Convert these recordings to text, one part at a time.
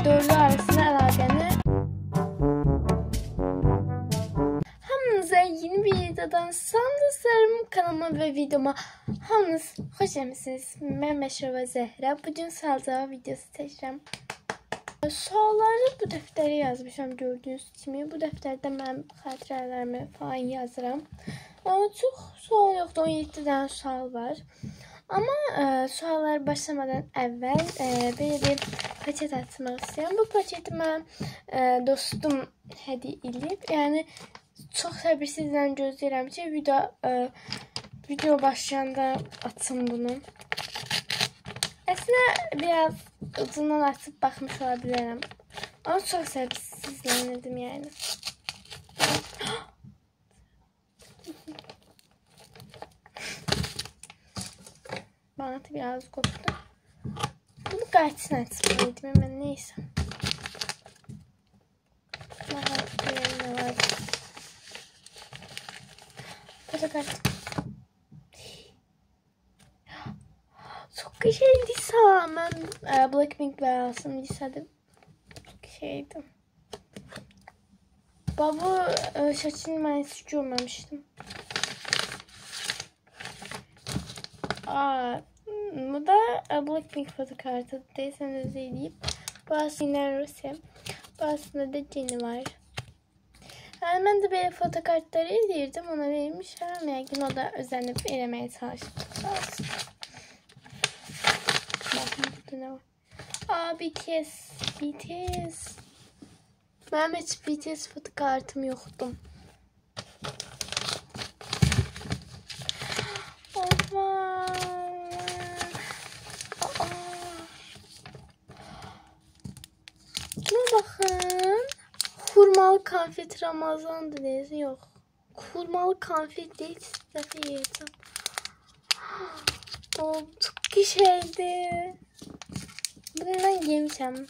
dördü arasında əlaqəni. Hamınıza yeni bir videodan salam kanalıma ve videoma hamınız hoş gəlmisiniz. Mən Məşrəbə Zəhra. Bugün sual-cavab videosu çəkirəm. Sualları bu dəftərə yazmışam gördüğünüz kimi. Bu dəftərdə mən xatirələrimi falan yazıram. Çox sual yoxdur. 17 tane sual var. Ama suallar başlamadan əvvəl belə bir paket açmaq istəyirəm. Bu paketi mən dostum hədiyyə edib. Yəni çox səbirsizlə gözləyirəm ki, video başlayanda açım bunu. Əslində biraz ucundan açıb baxmış ola bilərəm. Ama çox səbirsizlənirdim yəni. Bantı biraz koptu. Bunu qayçın açmalıydım hemen, neyse. Ne var? Fotokart. Çok şeydi Lisa. Ben Blackpink beğendim Lisa'da. Çok şeydi. Bu şaşını ben hiç görmemiştim. Bu da Blackpink fotokartı. Deyseniz deyip. Bu aslında Rusya. Bu aslında da Jenny var. Yani ben de böyle fotokartları izleyirdim. Ona verilmiş. Yəqin o da özenip eləməyə çalışıb. Bakın burada ne var? BTS. Benim hiç BTS fotokartım yoktu. Şuna bakın. Kurmalı konfet Ramazan'dı neyse yok. Kurmalı konfet değil, size yiyeceğim. O çok şeydi. Bundan yemişim.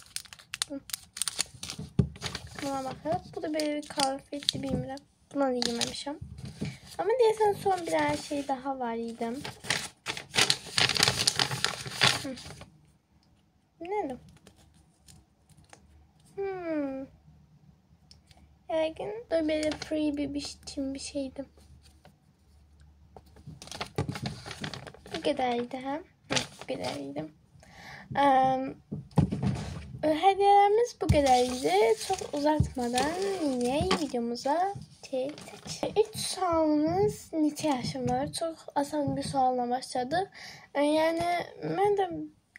Buna bakın. Bu da böyle bir konfetli bilmiyorum. Buna da yememişim. Ama diyesen son bir şey daha var idim. Ne? Yəqin da böyle free bir şeydi. Bu kadarıydı ha? Bu kadarıydı. Hediyelerimiz bu kadarıydı. Çok uzatmadan yine videomuza geçelim. İlk sualımız neçə yaşım var? Çok asan bir sualla başladı. Yani ben de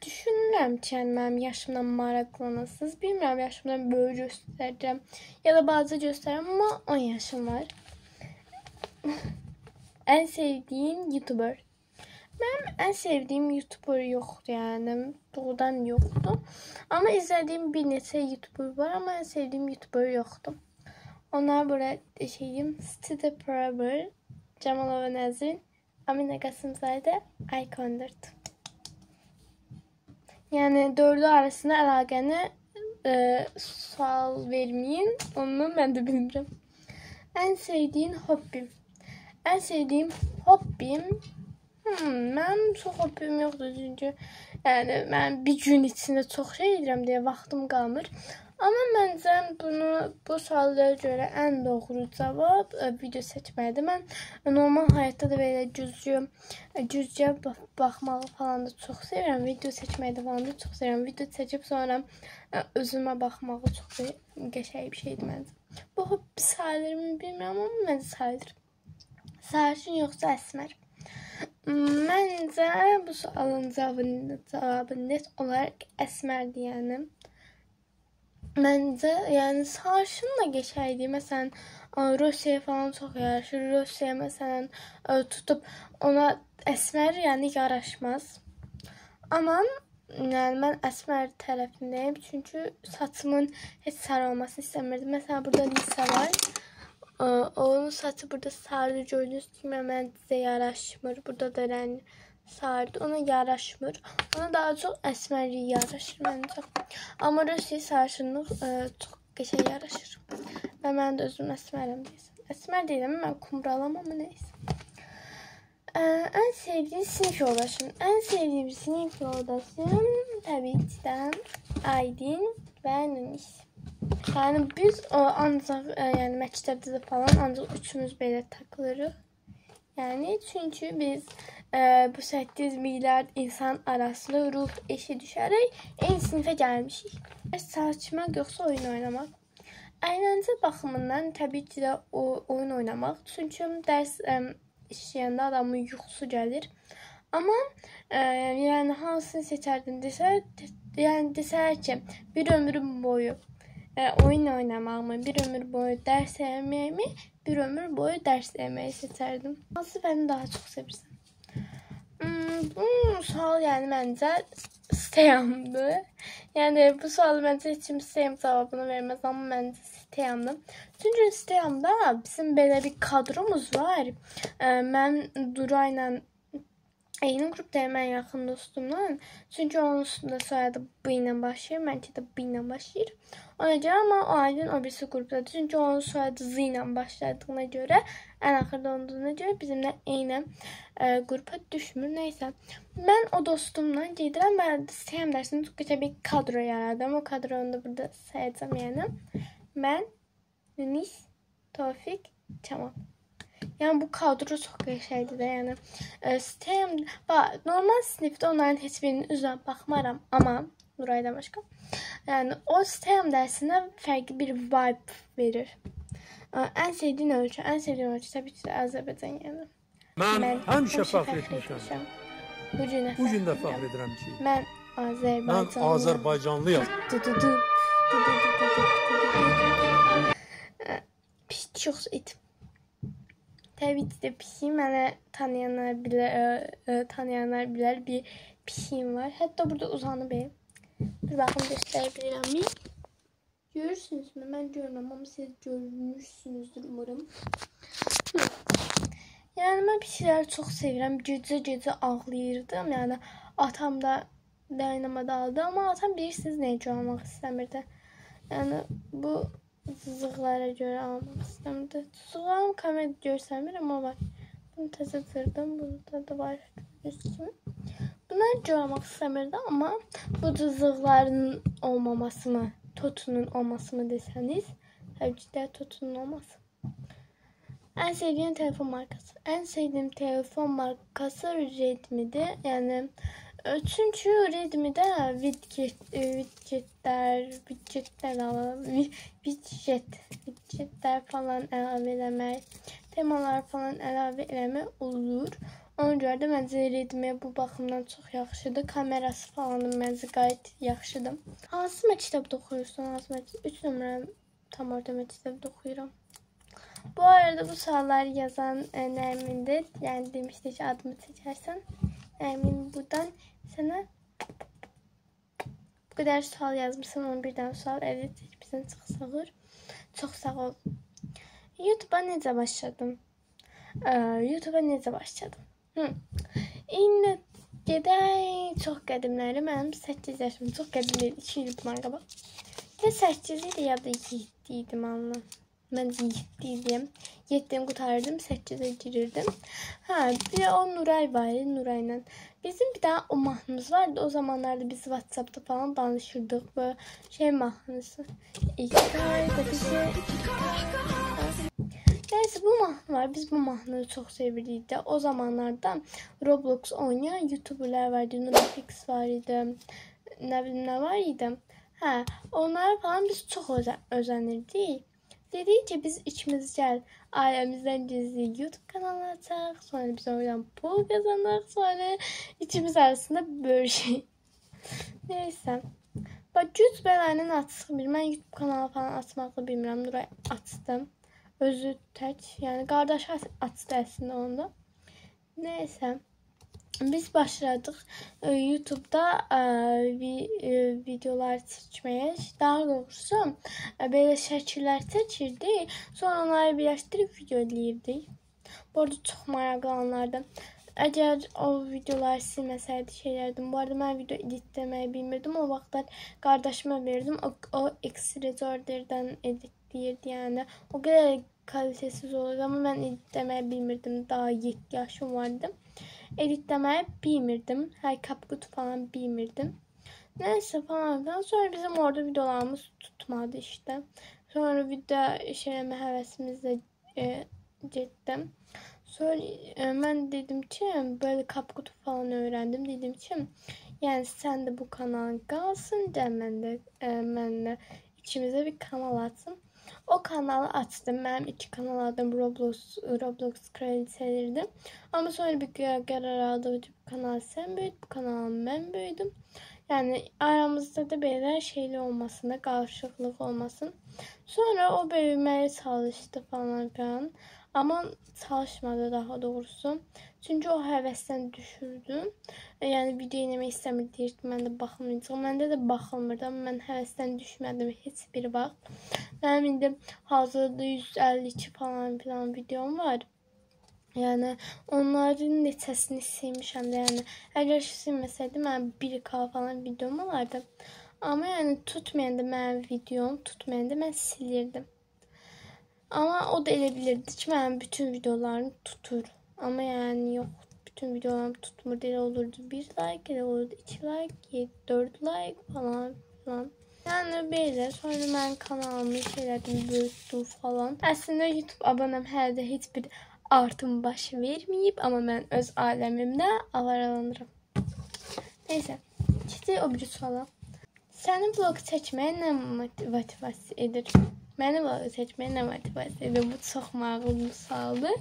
düşünürəm ki, yəni mənim yaşımdan maraqlanasınız. Bilmirəm, yaşımdan böyük göstərəcəm ya da bazı göstərəm, amma 10 yaşım var. En sevdiğim YouTuber. Benim en sevdiğim YouTuber yoktu yani. Doğrudan yoktu. Ama izlediğim bir neçə YouTuber var ama en sevdiğim YouTuber yoktu. Onlar burada şeyim Stide Forever, Cemal Nazrin, Amine Kasımzadə, Icon 4. Yani dördü arasında əlaqəni sual vermeyin. Onu ben de bilmiyorum. En sevdiğin hobbim. En sevdiğim hobbim. Mənim çox hobbim yoxdur çünki yəni mən bir gün içində çox şey edirəm deyə vaxtım qalmır. Amma məncə bu suallara görə ən doğru cavab video seçməkdir. Mən normal həyatda da belə düzcə baxmağı falan da çox sevirəm. Video seçməyi də falan da çox sevirəm. Video seçib sonra özümə baxmağı çox qəşəng bir şeydir məncə. Bu hobbi sayılırmı bilmirəm amma məncə sayılır. Sarışın yoxsa əsmər? Məncə bu sualın cavabı net olaraq əsmərdir yəni. Məncə yəni sarışın da qəşəngdir. Məsələn, Rusya'ya falan çox yaraşır. Rusya məsələn tutub ona əsmər yəni yaraşmaz. Amma yəni mən əsmər tərəfindəyim çünki saçımın heç sarı olmasını istəmirdim. Məsələn, burada Lisa var. Onun saçı burada sarı gördüğünüz kimi məncə yaraşmır. Burada da rəng sarı, ona yaraşmır. Ona daha çok əsmərlik yaraşır məncə. Amma Rusya sarışınlıq çox qəşəng yaraşır. Və mən də özüm əsmərəm deyəsən. Əsmər deyiləm, mən kumralam amma neysə. En sevdiğim sınıf yoldaşım. En sevdiğim sınıf yoldaşım tabii ki de Aydin. və Nunis. Yəni biz ancaq yəni məktəbdə də falan ancaq üçümüz belə takılırıq. Yəni çünki biz bu 8 milyard insan arasında ruh eşi düşərək eyni sinifə gəlmişik. Saçmaq yoxsa oyun oynamaq? Əyləncə baxımından təbii ki də oyun oynamaq. Çünki dərs işləyəndə adamın yuxusu gəlir. Amma yəni hansını seçərdim desək ki, bir ömür boyu oyun oynamaqmı, bir ömür boyu dərs eləməyimi, bir ömür boyu dərs eləməyi seçərdim. Hansı fəni daha çox sevirsən? Bu sual yəni məncə stəyamdır. Yəni bu sualı məncə heç kim stəyam cavabını verməz, amma məncə stəyamdır. Çünki stəyamda bizim belə bir kadromuz var. Mən Dura ilə eyni qrupdayım, mən yaxın dostumla. Çünki onun üstündə soyadı B ilə başlayır, mənki də B ilə başlayır. Ona görə amma o aydın o birisi qrupdadır. Çünki onun soyadı Z ilə başladığına görə, ən axırda olduğuna görə bizimlə eyni qrupa düşmür. Neysə, mən o dostumla gedirəm və stəyam dərsində çox gözəl bir kadro yaradım. O kadronu da burada sayacağım yəni. Mən, Nunis, Tofiq, Kamal. Yəni bu kadro çox qəşəngdir də, yəni stəyam, normal sinifdə onların heç birinin üzrə baxmaram, amma Nuraydan başqa. Yəni o stəyam dərsinə fərqli bir vibe verir. Ən sevdiyim ölkə təbii ki də Azərbaycan yəni. Mən həmişə fəxr etmişəm. Bu gün də fəxr edirəm ki, mən Azərbaycanlıyam. Pis çox it. Təbii ki də pişiyim, mənə tanıyanlar bilər bir pişiyim var. Hətta burada uzanıb. Bir baxım göstərə bilirəm. Görürsünüzmü? Mən görməm, amma siz görmüşsünüzdür umarım. Yəni mən pişikləri çox sevirəm. Gecə ağlayırdım. Yəni atam da dayanamadı aldı, amma atam bilirsiniz nəyə görə almaq istəmirdi. Yəni bu zızıqlara görə almaq istəmirdi. Zızıqlarım komedi görsəmir, amma var. Bunu təzə cırdım. Burada da var. Bunları görə almaq istəmirdi, amma bu zızıqların olmamasını, Totunun olmasını desəniz, təbii ki də Totunun olması. Ən sevdiyim telefon markası. Ən sevdiyim telefon markası Redmi'dir. Yəni çünki Redmi'də widgetlər falan əlavə eləmək, temalar falan əlavə eləmək olur. Ona görə də məncə Redmi bu baxımdan çox yaxşıdır. Kamerası falan məncə qayət yaxşıdır. Hansı məktəbdə oxuyursan? Hansı məktəbdə? 3 nömrə tam orta məktəbdə oxuyuram. Bu arada bu sualları yazan Nərmindir. Yəni demişdi ki, adımı çəkərsən. Nərmin buradan sənə bu qədər sual yazmışsın. 11 dənə sual edit bizdən çox sağır. Çox sağ ol. YouTube'a necə başladım? İndi gedək çox qədimləri. Mənim 8 yaşım çox qədim deyil. 2 il bundan qabaq. Ya 8 idi ya da 7 idim anla. Məncə 7 idim. 7-ni qutarırdım, 8-ə girirdim. Bir də o Nuray var idi, Nurayla. Bizim bir dənə o mahnımız vardı. O zamanlarda biz WhatsApp'da falan danışırdıq. Bu mahnısı. Neyse bu mahnı var. Biz bu mahnıyı çox sevirdik də. O zamanlarda Roblox oynayan YouTuberlər vardı. Nurafix var idi. Nə bilim nə var idi. Onlara falan biz çox özənirdik. Dedik ki biz ikimiz gəl ailəmizdən gizli YouTube kanalı açaq. Sonra biz oradan pul qazanaq. Sonra ikimiz arasında bölüşək. Neyse. Bax güc belənin açıq bir. Mən YouTube kanalı falan açmaqla bilmirəm. Nuray açdım. Özü tək. Yəni qardaşı açdı əslində onda. Neyse. Biz başladıq YouTube'da videolar çəkməyə. Daha doğrusu belə şəkillər çəkirdik. Sonra onları birləşdirib video eləyirdik. Bu arada çox maraqlı anlardı. Əgər o videoları silməsəydi şeylərdim. Bu arada mən video editləməyi bilmirdim. O vaxtlar qardaşıma verdim. O X-Resorder'dan editləyirdi yəni. O qədər kalitəsiz olurdu amma mən editləməyi bilmirdim. Daha 7 yaşım vardı. Editləməyi bilmirdim. CapCut falan bilmirdim. Neyse falan filan. Sonra bizim orada videolarımız tutmadı işte. Sonra video işleme hevesimizle gittim. Sonra ben dedim ki böyle kapkutu falan öğrendim. Dedim ki yani sen de bu kanalın kalsın. Ben de içimize bir kanal atsın. O kanalı açtım. Benim iki kanal adım Roblox kraliçelirdi. Ama sonra bir karar aldım. Bu kanal sen büyüdün. Bu kanalı ben büyüdüm. Yani aramızda da böyle şeyli olmasın da karşılıklık olmasın. Sonra o büyümeye çalıştı falan filan. Ama çalışmadı daha doğrusu. Çünkü o hevesten düşürdüm. Yani video izlemek istemedi. Mən də baxmayacağım. Məndə də baxılmırdı. Ama mən hevesten düşmədim heç bir vaxt. Mənim indi hazırda 152 falan filan videom var. Yani onların neçəsini silmişəm də. Yəni əgər silməsəydim mən 1K falan videom olardı. Ama yani tutmayanda mənim videom, tutmayanda mən silirdim. Ama o da elə bilirdi ki, mənim bütün videolarım tutur. Ama yani yok, bütün videolarım tutmur. Elə olurdu 1 like, elə olurdu 2 like, 4 like falan filan. Yani böyle. Sonra ben kanalımı şeylerden büyüttüm falan. Aslında YouTube abonem hər də heç bir artım baş vermeyip ama ben öz alemimde avaralanırım. Neyse. İşte o bir suala. Səni vlog çəkməyə nə motivasiya edir? Məni vlog çəkməyə nə motivasiya edir? Bu çox maraqlı bir sualdır.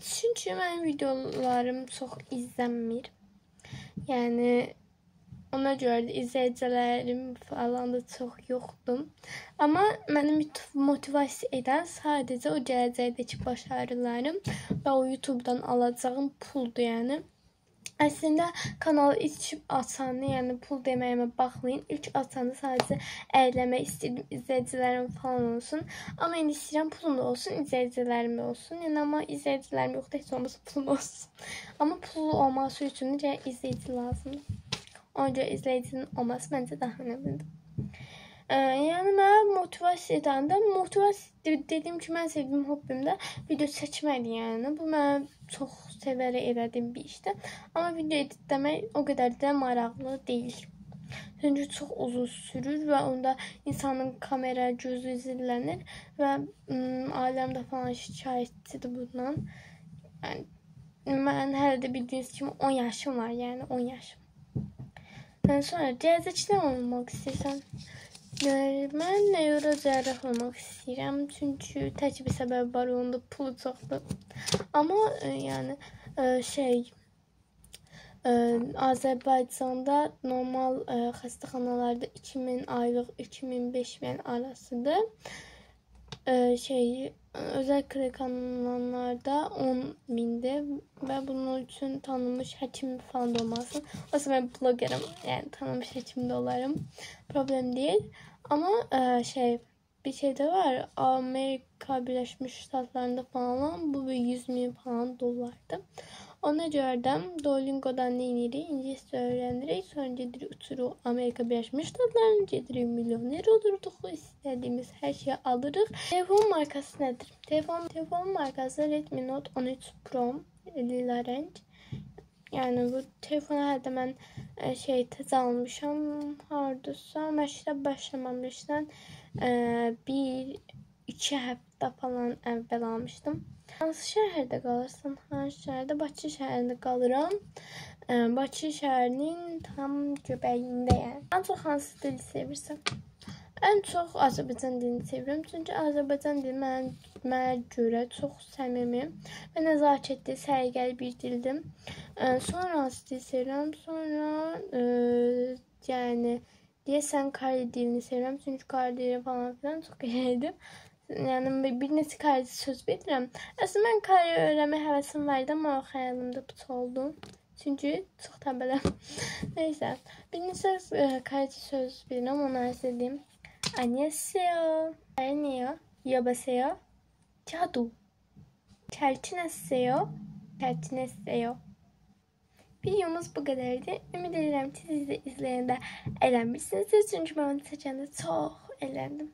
Çünki mənim videolarım çox izlənmir. Yəni ona görə də izləyicilərim falan da çox yoxdur. Amma məni motivasiya edən sadəcə o gələcəkdəki başarılarım və o YouTube'dan alacağım puldur, yəni. Aslında kanalı ilk açanı, yani pul deməyimə baxmayın. İlk açanı sadəcə əyləmək istəyirdim, izləyicilərim falan olsun. Amma indi istəyirəm pulum da olsun, izləyicilərim də olsun. Yəni amma izləyicilərim yoxdur, heç olmasa pulum olsun. Amma pul olması üçün də izləyici lazımdır. Ona görə izləyicinin olması məncə daha önəmlidir. Yəni mənə motivasiya edəndə, motivasiya dediyim ki, mən sevdiyim hobbimdə video çəkməkdir, yəni. Bu mənə çox sevərək elədiyim bir işdir. Amma video editləmək o qədər də maraqlı deyil. Çünki çox uzun sürür və onda insanın kamera gözü zillənir və ailəm də falan şikayətçidir bundan. Yəni mən hələ də bildiyiniz kimi 10 yaşım var, yəni 10 yaşım. Sonra gələcəkdə olmaq istəyirsən? Mən neyrocərrah olmaq istəyirəm. Çünki tək bir səbəb var, onda pulu çoxdur. Amma yəni Azərbaycanda normal xəstəxanalarda 2000 aylıq 2000-5000 arasıdır. Özel klinikanlarda 10.000'dir və bunun üçün tanınmış həkim falan da olmasın. Oysa mən blogerim, yəni tanınmış həkim də olarım. Problem değil. Ama bir şey de var. Amerika Birleşmiş Ştatlarında falan bu 100.000 falan dolardı. Ona görə də Duolingo'dan neyinirik, İngilizce öğrenirik. Sonra gedirik uçuruq Amerika Birleşmiş Ştatlarına, gedirik milyoner olurduq. İstədiyimiz hər şeyi alırıq. Telefon markası nədir? Telefon markası Redmi Note 13 Pro lila renk. Yani bu telefonu hələ mən təzə almışam. Hardasa məşqə başlamamışdan 1-2 həftə falan əvvəl almışdım. Hansı şəhərdə qalırsan? Hansı şəhərdə? Bakı şəhərində qalıram. Bakı şəhərinin tam göbəyindəyəm. Ən çox hansı dili sevirsən? Ən çox Azərbaycan dilini sevirəm. Çünki Azərbaycan dili mənə görə çox səmimi və nəzakətli, səliqəli bir dildir. Sonra hansı dil sevirəm? Sonra yəni deyəsən Kore dilini sevirəm. Çünki Kore dili falan filan çox qəşəngdir. Yəni bir neçə Korece söz bilirəm. Əslində mən Kore öyrənmə həvəsim vardı, amma o xəyalimdə pıç oldu. Çünki çox tənbələm. Neysə, bir neçə Korece söz bilirəm, onları istədiyim. Annyeonghaseyo, Annyeonghaseyo, Yabaseo, Çadu, Çelçineseyo, Çelçineseyo. Videomuz bu kadardı. Ümid edirəm ki, siz də izləyəndə əylənmişsinizdir. Çünki mən onu çəkəndə çox əyləndim.